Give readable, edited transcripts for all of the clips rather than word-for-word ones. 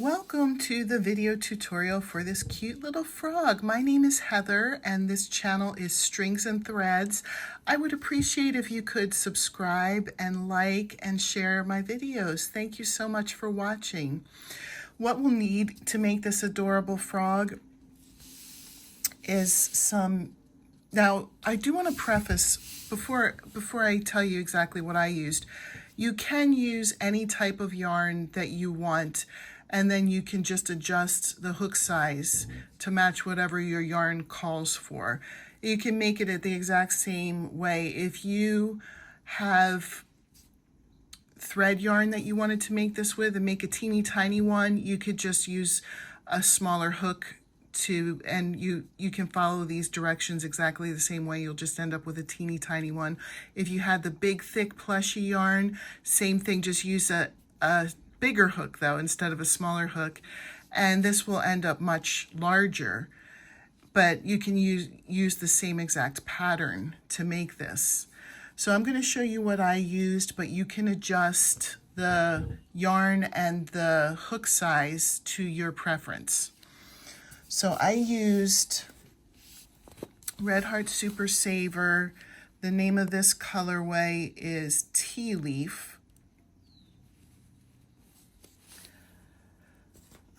Welcome to the video tutorial for this cute little frog. My name is Heather and this channel is Strings and Threads. I would appreciate if you could subscribe and like and share my videos. Thank you so much for watching. What we'll need to make this adorable frog is some... Now, I do want to preface, before I tell you exactly what I used, you can use any type of yarn that you want, and then you can just adjust the hook size to match whatever your yarn calls for. You can make it at the exact same way. If you have thread yarn that you wanted to make this with and make a teeny tiny one, you could just use a smaller hook and you can follow these directions exactly the same way. You'll just end up with a teeny tiny one. If you had the big thick plushy yarn, same thing, just use a bigger hook though instead of a smaller hook, and this will end up much larger, but you can use the same exact pattern to make this. So I'm going to show you what I used, but you can adjust the yarn and the hook size to your preference. So I used Red Heart Super Saver. The name of this colorway is Tea Leaf.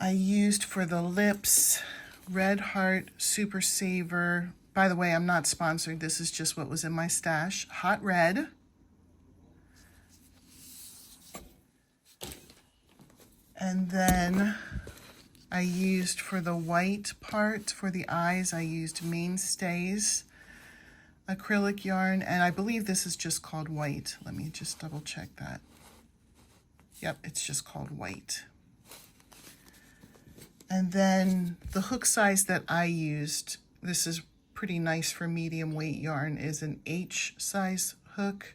I used for the lips Red Heart Super Saver. By the way, I'm not sponsored. This is just what was in my stash. Hot Red. And then I used for the white part, for the eyes, I used Mainstays acrylic yarn. And I believe this is just called white. Let me just double check that. Yep, it's just called white. And then the hook size that I used, this is pretty nice for medium weight yarn, is an H size hook,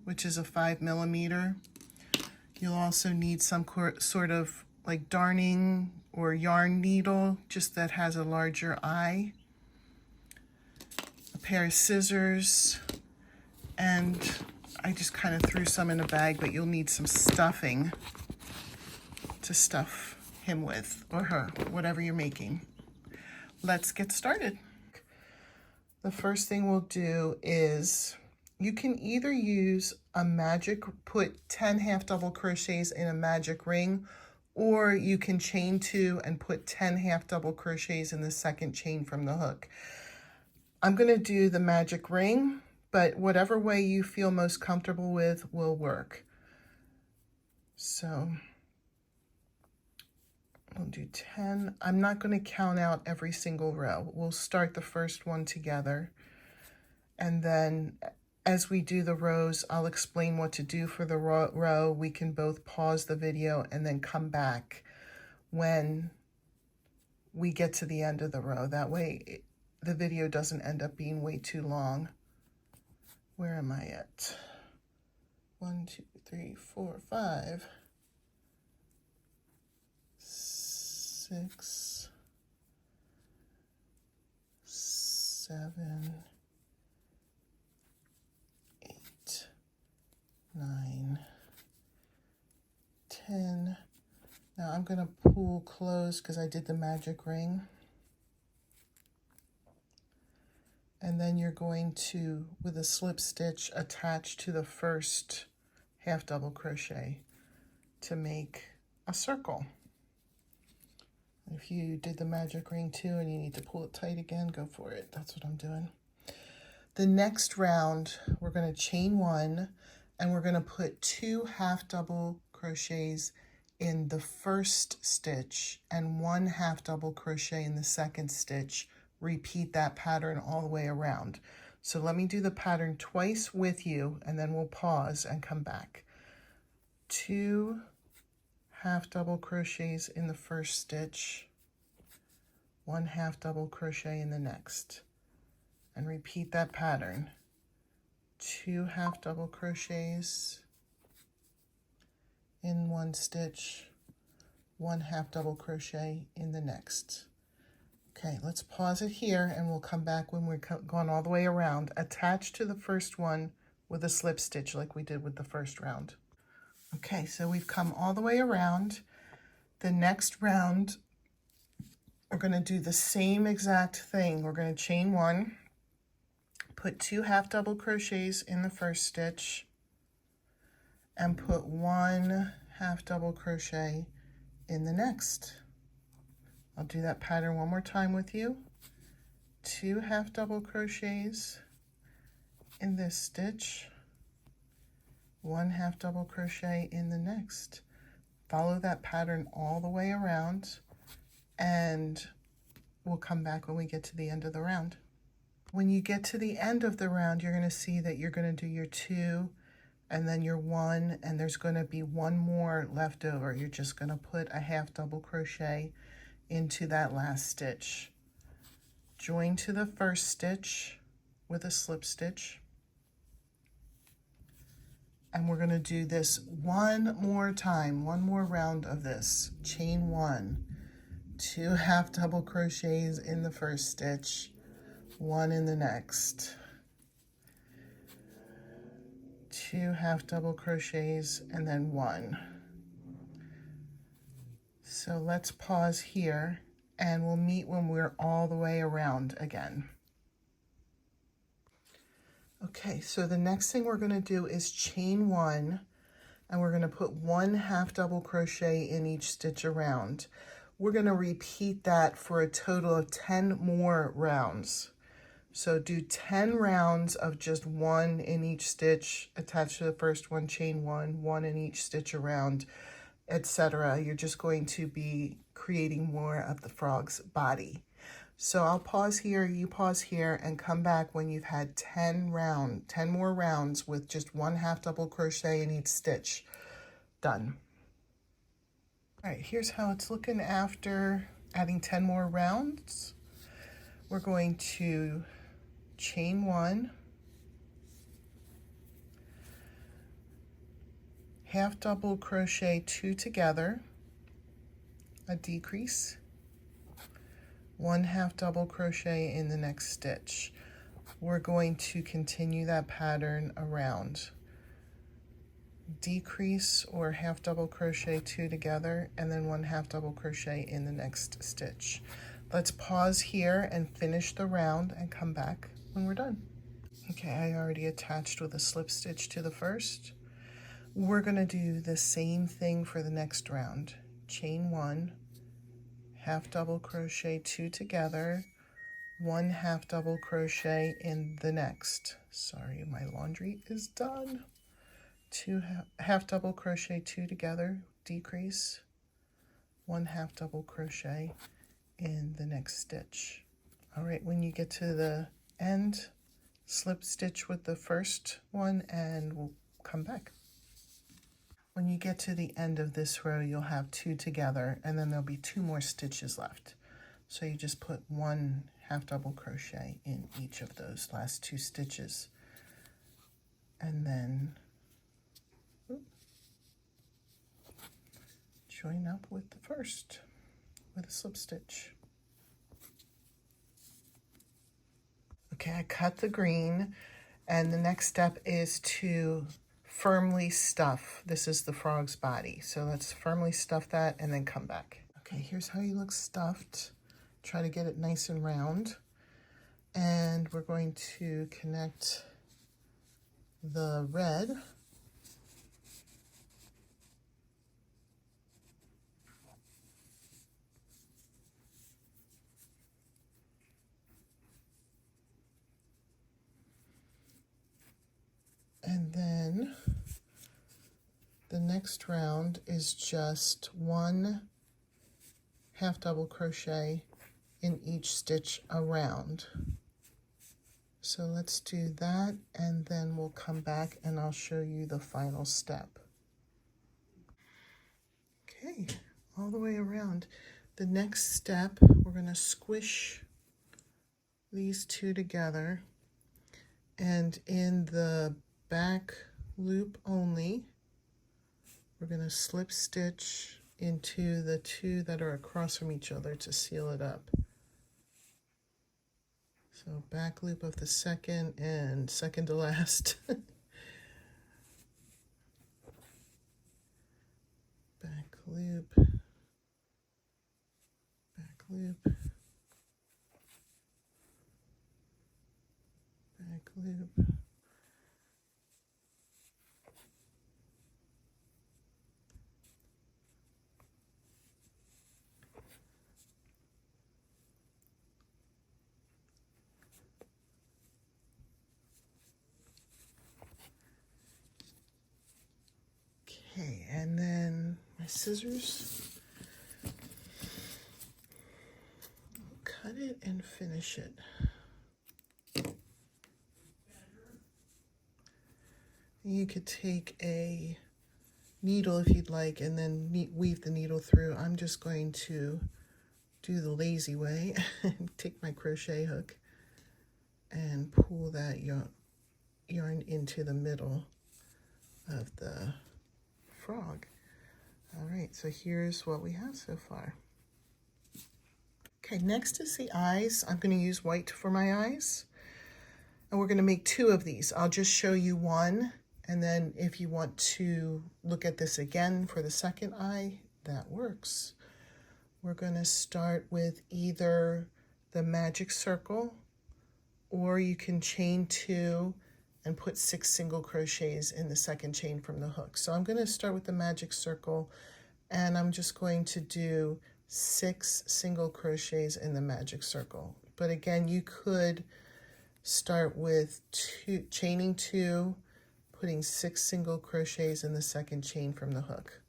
which is a 5mm. You'll also need some sort of like darning or yarn needle, just that has a larger eye, a pair of scissors, and I just kind of threw some in a bag, but you'll need some stuffing to stuff him with, or her, whatever you're making. Let's get started. The first thing we'll do is you can either use put 10 half double crochets in a magic ring, or you can chain 2 and put 10 half double crochets in the second chain from the hook. I'm going to do the magic ring, but whatever way you feel most comfortable with will work. So we'll do 10. I'm not going to count out every single row. We'll start the first one together. And then as we do the rows, I'll explain what to do for the row. We can both pause the video and then come back when we get to the end of the row. That way the video doesn't end up being way too long. Where am I at? 1, 2, 3, 4, 5. 6, 7, 8, 9, 10. Now I'm going to pull close because I did the magic ring. And then you're going to, with a slip stitch, attach to the first half double crochet to make a circle. If you did the magic ring too and you need to pull it tight again, go for it. That's what I'm doing. The next round, we're going to chain 1 and we're going to put 2 half double crochets in the first stitch and 1 half double crochet in the second stitch. Repeat that pattern all the way around. So let me do the pattern twice with you and then we'll pause and come back. 2 half double crochets in the first stitch, 1 half double crochet in the next, and repeat that pattern. 2 half double crochets in one stitch, 1 half double crochet in the next. Okay, let's pause it here and we'll come back when we're gone all the way around. Attach to the first one with a slip stitch like we did with the first round. Okay, so we've come all the way around. The next round, we're going to do the same exact thing. We're going to chain 1, put 2 half double crochets in the first stitch, and put 1 half double crochet in the next. I'll do that pattern one more time with you. 2 half double crochets in this stitch, 1 half double crochet in the next. Follow that pattern all the way around, and we'll come back when we get to the end of the round. When you get to the end of the round, you're going to see that you're going to do your 2 and then your 1, and there's going to be 1 more left over. You're just going to put a half double crochet into that last stitch. Join to the first stitch with a slip stitch. And we're going to do this one more time, one more round of this. Chain 1, 2 half double crochets in the first stitch, 1 in the next, 2 half double crochets, and then 1. So let's pause here, and we'll meet when we're all the way around again. Okay, so the next thing we're going to do is chain 1, and we're going to put 1 half double crochet in each stitch around. We're going to repeat that for a total of 10 more rounds. So do 10 rounds of just 1 in each stitch, attached to the first one, chain 1, 1 in each stitch around, etc. You're just going to be creating more of the frog's body. So I'll pause here, you pause here, and come back when you've had 10 more rounds with just 1 half double crochet in each stitch. Done. All right, here's how it's looking after adding 10 more rounds. We're going to chain 1, half double crochet 2 together, a decrease, 1 half double crochet in the next stitch. We're going to continue that pattern around. Decrease or half double crochet 2 together, and then 1 half double crochet in the next stitch. Let's pause here and finish the round and come back when we're done. Okay, I already attached with a slip stitch to the first. We're going to do the same thing for the next round. Chain 1, half double crochet 2 together, 1 half double crochet in the next. Sorry, my laundry is done. 2 half double crochet 2 together, decrease, 1 half double crochet in the next stitch. All right, when you get to the end, slip stitch with the first one, and we'll come back. When you get to the end of this row, you'll have 2 together, and then there'll be 2 more stitches left. So you just put 1 half double crochet in each of those last 2 stitches, and then join up with the first with a slip stitch. Okay, I cut the green, and the next step is to firmly stuff. This is the frog's body, so let's firmly stuff that and then come back. Okay, here's how you look stuffed. Try to get it nice and round, and we're going to connect the red and then the next round is just 1 half double crochet in each stitch around. So let's do that, and then we'll come back and I'll show you the final step. Okay, all the way around. The next step, we're going to squish these 2 together, and in the back loop only, we're going to slip stitch into the 2 that are across from each other to seal it up. So back loop of the second and second to last. Back loop loop, back loop. Okay, and then my scissors, cut it and finish it. You could take a needle if you'd like and then weave the needle through. I'm just going to do the lazy way and take my crochet hook and pull that yarn into the middle of the frog. All right, so here's what we have so far. Okay, next is the eyes. I'm going to use white for my eyes, and we're going to make 2 of these. I'll just show you one, and then if you want to look at this again for the second eye, that works. We're going to start with either the magic circle, or you can chain 2 and put 6 single crochets in the second chain from the hook. So I'm going to start with the magic circle, and I'm just going to do 6 single crochets in the magic circle. But again, you could start with chaining 2, putting 6 single crochets in the second chain from the hook.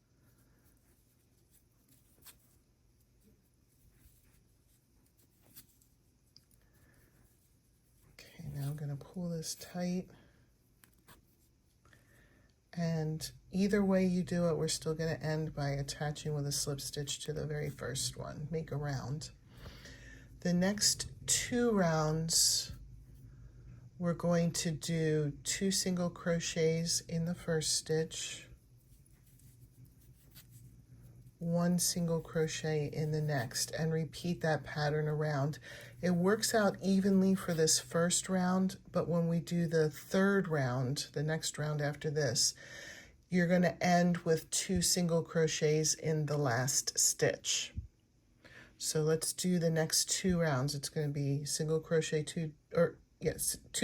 Okay, now I'm going to pull this tight. And either way you do it, we're still going to end by attaching with a slip stitch to the very first one. Make a round. The next 2 rounds, we're going to do 2 single crochets in the first stitch, 1 single crochet in the next, and repeat that pattern around. It works out evenly for this first round, but when we do the third round, the next round after this, you're going to end with 2 single crochets in the last stitch. So let's do the next 2 rounds. It's going to be single crochet 2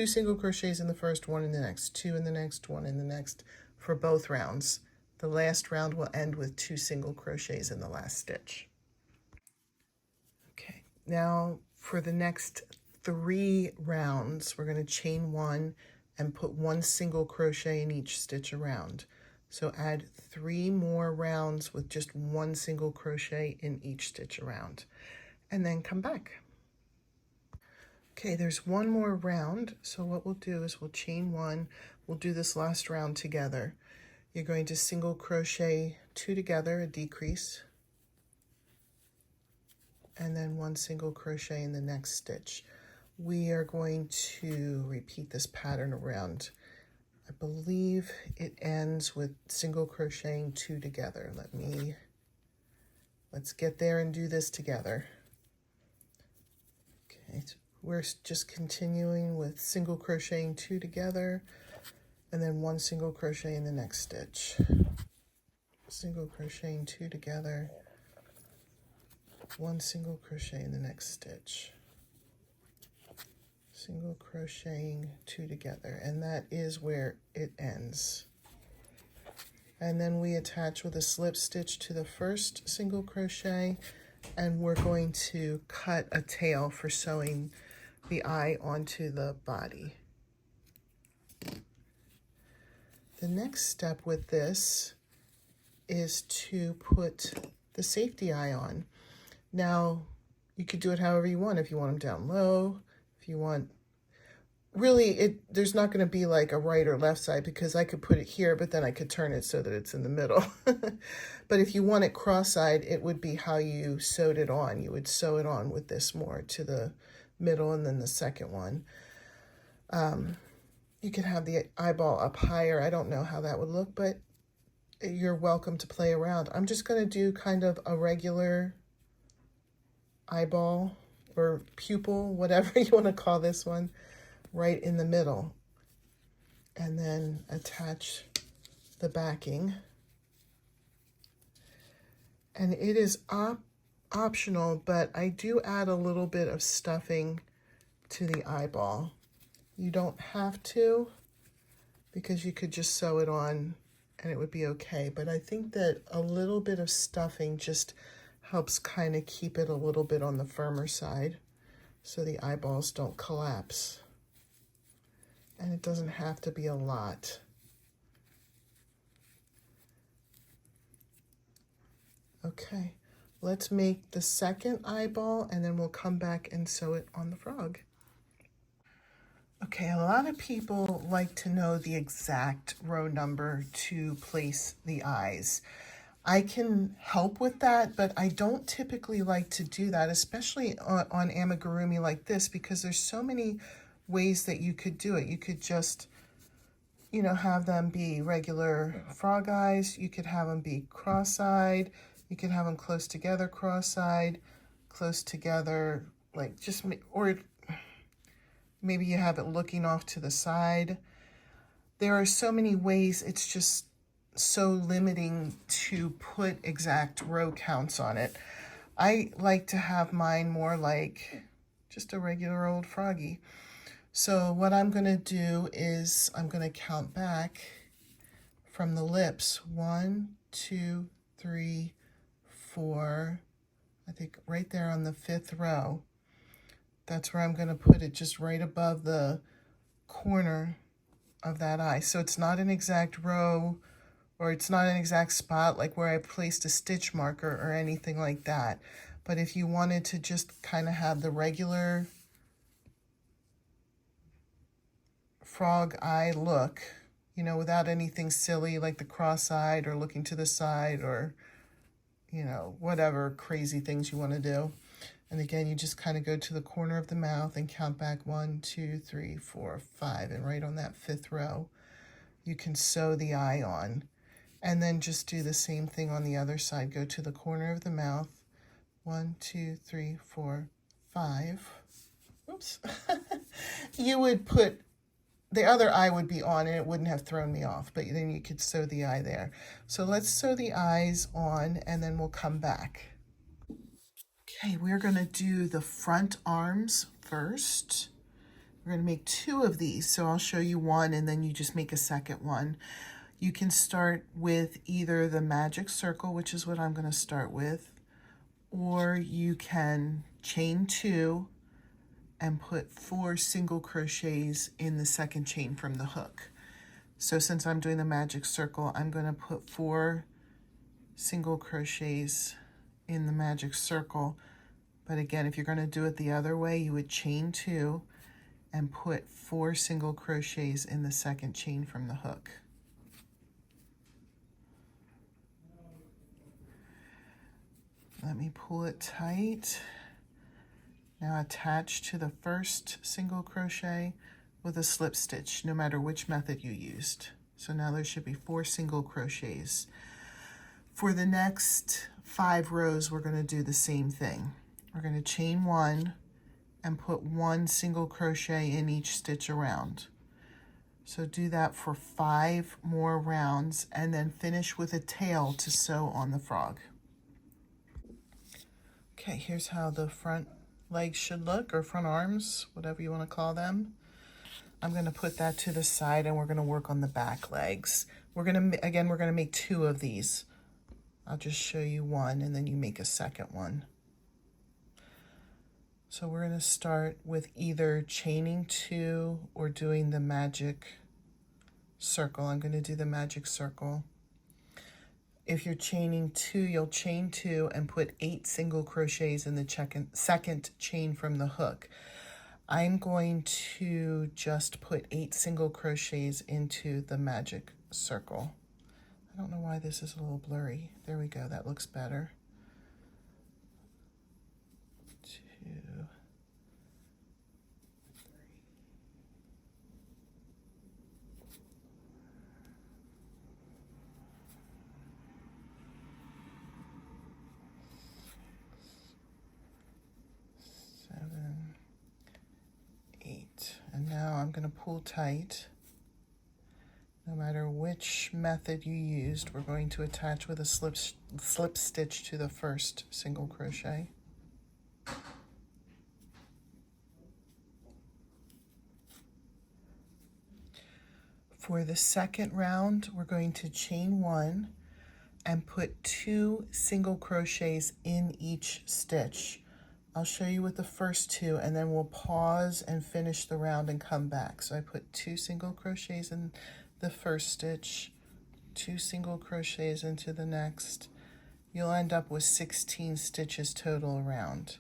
single crochets in the first, 1 in the next, 2 in the next, 1 in the next for both rounds. The last round will end with 2 single crochets in the last stitch. Okay, now for the next 3 rounds, we're going to chain 1 and put 1 single crochet in each stitch around. So add 3 more rounds with just 1 single crochet in each stitch around, and then come back. Okay, there's 1 more round, so what we'll do is we'll chain 1. We'll do this last round together. You're going to single crochet 2 together, a decrease, and then 1 single crochet in the next stitch. We are going to repeat this pattern around. I believe it ends with single crocheting 2 together. Let's get there and do this together. Okay, so we're just continuing with single crocheting 2 together, and then 1 single crochet in the next stitch. Single crocheting 2 together, 1 single crochet in the next stitch. Single crocheting 2 together, and that is where it ends. And then we attach with a slip stitch to the first single crochet, and we're going to cut a tail for sewing the eye onto the body. The next step with this is to put the safety eye on. Now, you could do it however you want. If you want them down low, if you want, really, there's not going to be like a right or left side, because I could put it here, but then I could turn it so that it's in the middle. But if you want it cross-eyed, it would be how you sewed it on. You would sew it on with this more to the middle, and then the second one. You could have the eyeball up higher. I don't know how that would look, but you're welcome to play around. I'm just going to do kind of a regular eyeball or pupil, whatever you want to call this one, right in the middle, and then attach the backing. And it is optional, but I do add a little bit of stuffing to the eyeball. You don't have to, because you could just sew it on and it would be okay. But I think that a little bit of stuffing just helps kind of keep it a little bit on the firmer side so the eyeballs don't collapse. And it doesn't have to be a lot. Okay, let's make the second eyeball and then we'll come back and sew it on the frog. Okay, a lot of people like to know the exact row number to place the eyes. I can help with that, but I don't typically like to do that, especially on amigurumi like this, because there's so many ways that you could do it. You could just, you know, have them be regular frog eyes. You could have them be cross-eyed. You could have them close together, cross-eyed, close together, like just, or maybe you have it looking off to the side. There are so many ways, it's just so limiting to put exact row counts on it. I like to have mine more like just a regular old froggy. So what I'm going to do is I'm going to count back from the lips. 1, 2, 3, 4. I think right there on the 5th row. That's where I'm going to put it, just right above the corner of that eye. So it's not an exact row, or it's not an exact spot like where I placed a stitch marker or anything like that. But if you wanted to just kind of have the regular frog eye look, you know, without anything silly like the cross-eyed or looking to the side or, you know, whatever crazy things you want to do. And again, you just kind of go to the corner of the mouth and count back 1, 2, 3, 4, 5. And right on that 5th row, you can sew the eye on. And then just do the same thing on the other side. Go to the corner of the mouth. 1, 2, 3, 4, 5. Oops. You would put, the other eye would be on and it wouldn't have thrown me off, but then you could sew the eye there. So let's sew the eyes on and then we'll come back. Okay, we're going to do the front arms first. We're going to make 2 of these, so I'll show you one and then you just make a second one. You can start with either the magic circle, which is what I'm going to start with, or you can chain 2 and put 4 single crochets in the second chain from the hook. So since I'm doing the magic circle, I'm going to put 4 single crochets in the magic circle. But again, if you're going to do it the other way, you would chain 2 and put 4 single crochets in the second chain from the hook. Let me pull it tight. Now attach to the first single crochet with a slip stitch, no matter which method you used. So now there should be 4 single crochets. For the next 5 rows, we're going to do the same thing. We're going to chain 1 and put 1 single crochet in each stitch around. So do that for 5 more rounds and then finish with a tail to sew on the frog. Okay, here's how the front legs should look, or front arms, whatever you want to call them. I'm going to put that to the side and we're going to work on the back legs. We're going to make 2 of these. I'll just show you one and then you make a second one. So we're going to start with either chaining 2 or doing the magic circle. I'm going to do the magic circle. If you're chaining 2, you'll chain 2 and put 8 single crochets in the second chain from the hook. I'm going to just put 8 single crochets into the magic circle. I don't know why this is a little blurry. There we go, that looks better. 2, 7, 8. And now I'm going to pull tight. No matter which method you used, we're going to attach with a slip stitch to the first single crochet. For the second round, we're going to chain 1 and put 2 single crochets in each stitch. I'll show you with the first 2, and then we'll pause and finish the round and come back. So I put 2 single crochets in the first stitch, 2 single crochets into the next. You'll end up with 16 stitches total around.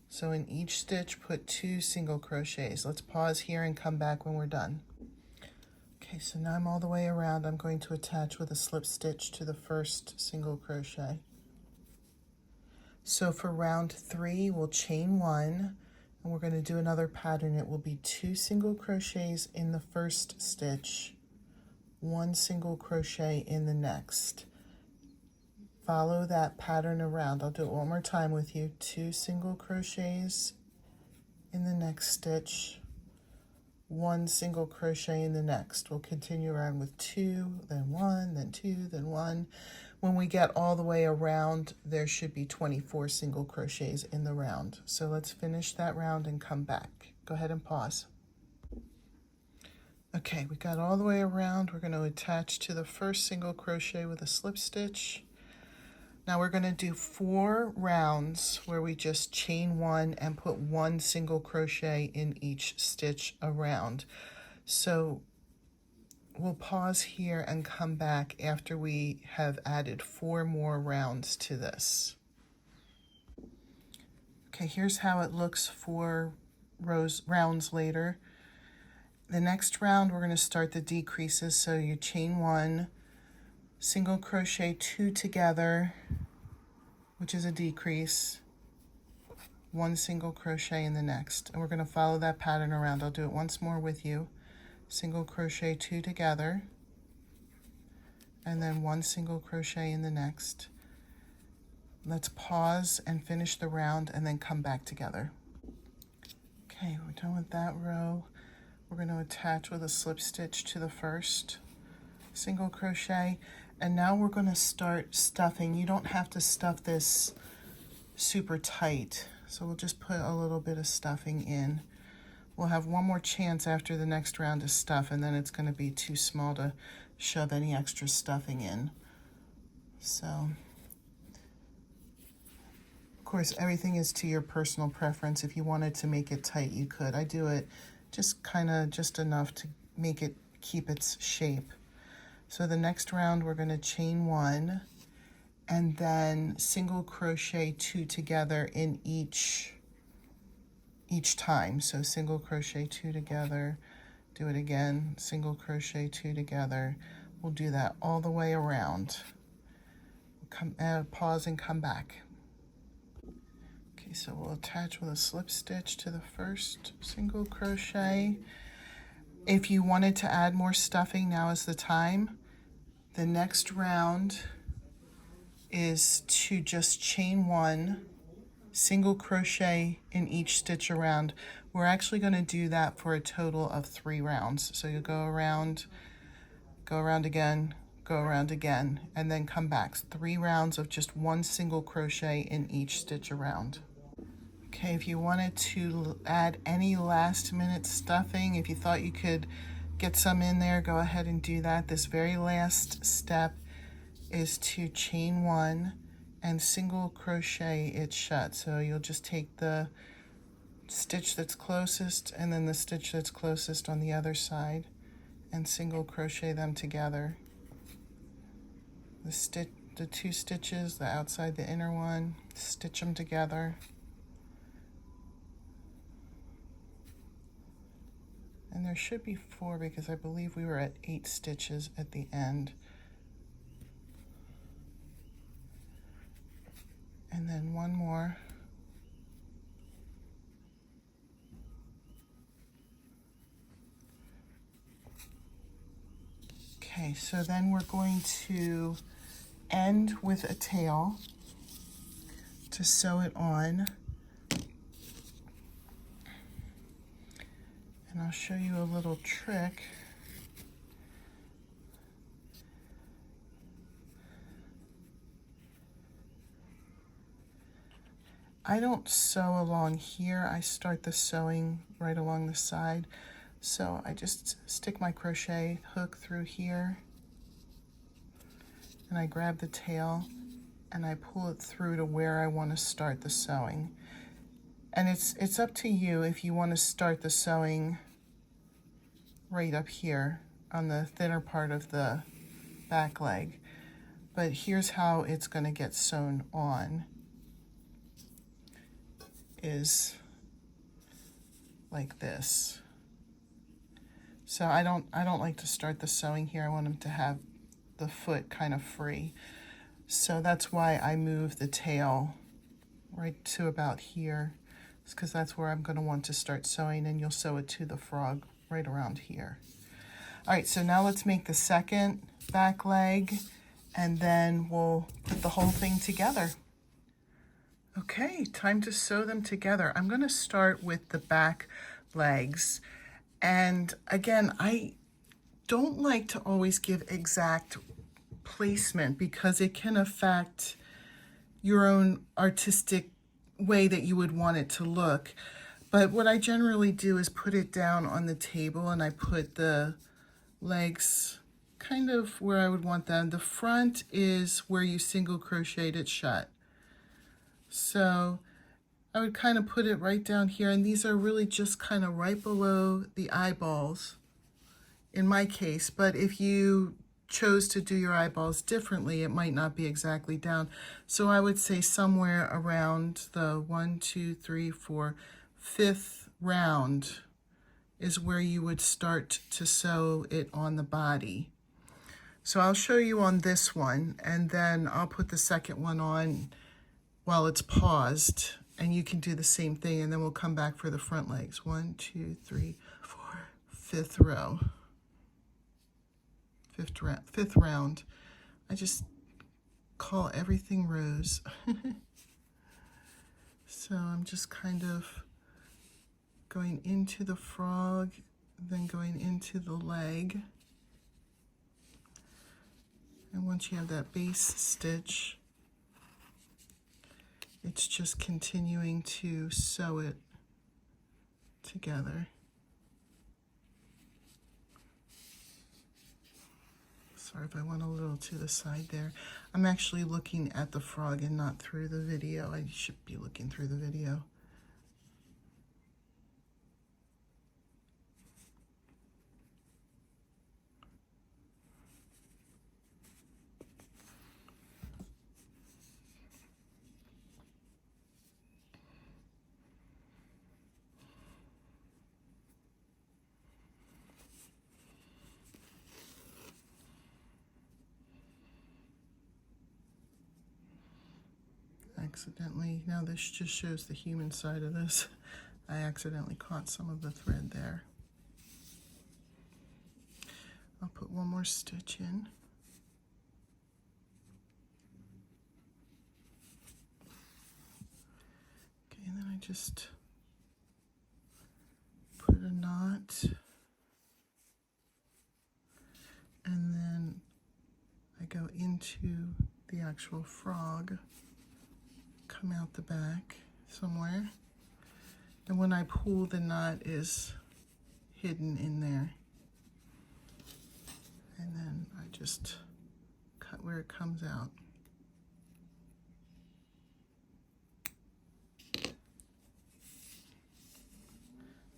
So in each stitch, put 2 single crochets. Let's pause here and come back when we're done. Okay, so now I'm all the way around. I'm going to attach with a slip stitch to the first single crochet. So for round 3, we'll chain 1, and we're going to do another pattern. It will be 2 single crochets in the first stitch, 1 single crochet in the next. Follow that pattern around. I'll do it one more time with you. 2 single crochets in the next stitch, 1 single crochet in the next. We'll continue around with 2, then 1, then 2, then 1. When we get all the way around, there should be 24 single crochets in the round. So let's finish that round and come back. Go ahead and pause. Okay, we got all the way around. We're going to attach to the first single crochet with a slip stitch. Now we're going to do 4 rounds where we just chain 1 and put 1 single crochet in each stitch around. So we'll pause here and come back after we have added 4 more rounds to this. Okay, here's how it looks 4 rounds later. The next round we're going to start the decreases, so you chain 1, single crochet 2 together, which is a decrease, 1 single crochet in the next, and we're going to follow that pattern around. I'll do it once more with you. Single crochet 2 together, and then 1 single crochet in the next. Let's pause and finish the round and then come back together. Okay, we're done with that row. We're going to attach with a slip stitch to the first single crochet, and now we're going to start stuffing. You don't have to stuff this super tight, so we'll just put a little bit of stuffing in. We'll have one more chance after the next round to stuff, and then it's going to be too small to shove any extra stuffing in. So, of course, everything is to your personal preference. If you wanted to make it tight, you could. I do it just enough to make it keep its shape. So the next round we're going to chain 1 and then single crochet 2 together in each time. So single crochet 2 together, do it again, single crochet 2 together. We'll do that all the way around. Pause and come back. Okay, so we'll attach with a slip stitch to the first single crochet. If you wanted to add more stuffing, now is the time. The next round is to just chain 1, single crochet in each stitch around. We're actually going to do that for a total of 3 rounds. So you go around again, go around again, and then come back. 3 rounds of just 1 single crochet in each stitch around. Okay, if you wanted to add any last minute stuffing, if you thought you could get some in there, go ahead and do that. This very last step is to chain 1 and single crochet it shut. So you'll just take the stitch that's closest and then the stitch that's closest on the other side and single crochet them together. The 2 stitches, the outside, the inner one, stitch them together. And there should be 4 because I believe we were at 8 stitches at the end. And then 1 more. Okay, so then we're going to end with a tail to sew it on. And I'll show you a little trick. I don't sew along here. I start the sewing right along the side. So I just stick my crochet hook through here, and I grab the tail and I pull it through to where I want to start the sewing. And it's up to you if you want to start the sewing right up here on the thinner part of the back leg. But here's how it's going to get sewn on, is like this. So I don't like to start the sewing here. I want them to have the foot kind of free. So that's why I move the tail right to about here. It's because that's where I'm going to want to start sewing, and you'll sew it to the frog right around here. All right, so now let's make the second back leg, and then we'll put the whole thing together. Okay, time to sew them together. I'm going to start with the back legs. And again, I don't like to always give exact placement because it can affect your own artistic way that you would want it to look. But what I generally do is put it down on the table, and I put the legs kind of where I would want them. The front is where you single crocheted it shut. So I would kind of put it right down here, and these are really just kind of right below the eyeballs in my case. But if you chose to do your eyeballs differently, it might not be exactly down. So I would say somewhere around the 1, 2, 3, 4, 5th round is where you would start to sew it on the body. So I'll show you on this one, and then I'll put the second one on while it's paused, and you can do the same thing, and then we'll come back for the front legs. 1, 2, 3, 4, 5th row. Fifth round. I just call everything rows. So I'm just kind of going into the frog, then going into the leg. And once you have that base stitch, it's just continuing to sew it together. Sorry if I went a little to the side there. I'm actually looking at the frog and not through the video. I should be looking through the video. Accidentally, now this just shows the human side of this. I accidentally caught some of the thread there. I'll put one more stitch in. Okay, and then I just put a knot, and then I go into the actual frog, come out the back somewhere, and when I pull, the knot is hidden in there, and then I just cut where it comes out.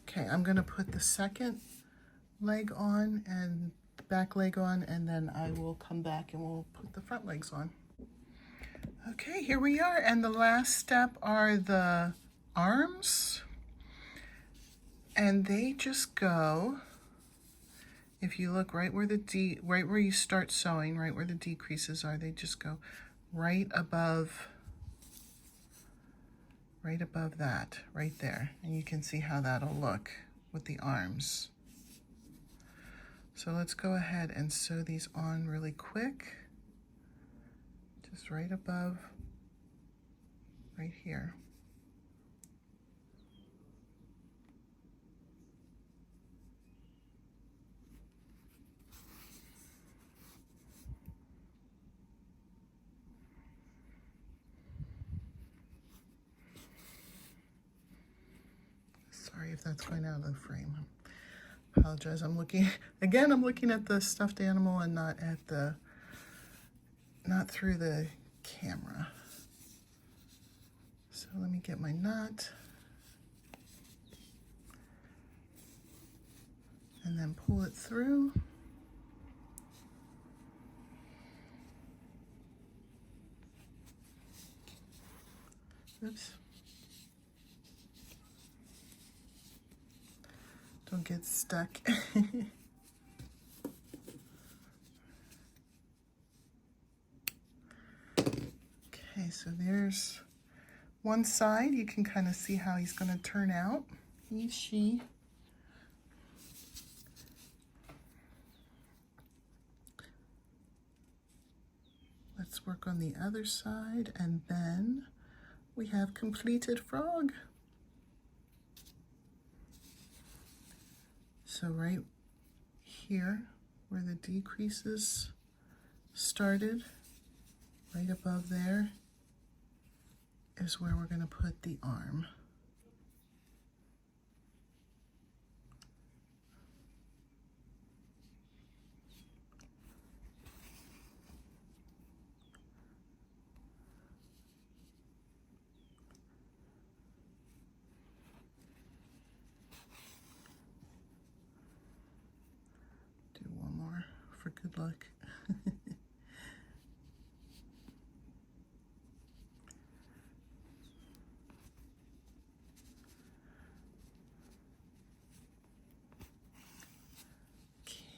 Okay, I'm going to put the second leg on and the back leg on, and then I will come back and we'll put the front legs on. Okay, here we are, and the last step are the arms, and they just go, if you look right where right where you start sewing, right where the decreases are, they just go right above that, right there, and you can see how that'll look with the arms. So let's go ahead and sew these on really quick. Just right above, right here. if that's going out of the frame. Apologize. I'm looking again. I'm looking at the stuffed animal and not through the camera. So let me get my knot and then pull it through. Oops. Don't get stuck. Okay, so there's one side. You can kind of see how he's going to turn out. He, she. Let's work on the other side, and then we have completed frog. So right here where the decreases started, right above there is where we're going to put the arm. Do one more for good luck.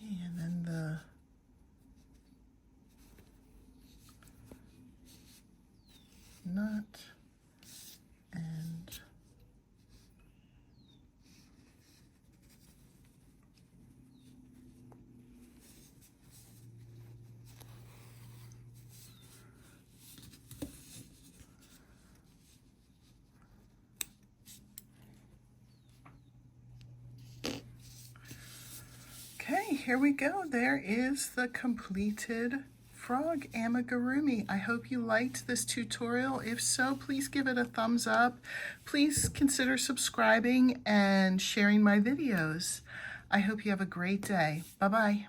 And then the knot and okay, here we go. There is the completed frog amigurumi. I hope you liked this tutorial. If so, please give it a thumbs up. Please consider subscribing and sharing my videos. I hope you have a great day. Bye-bye.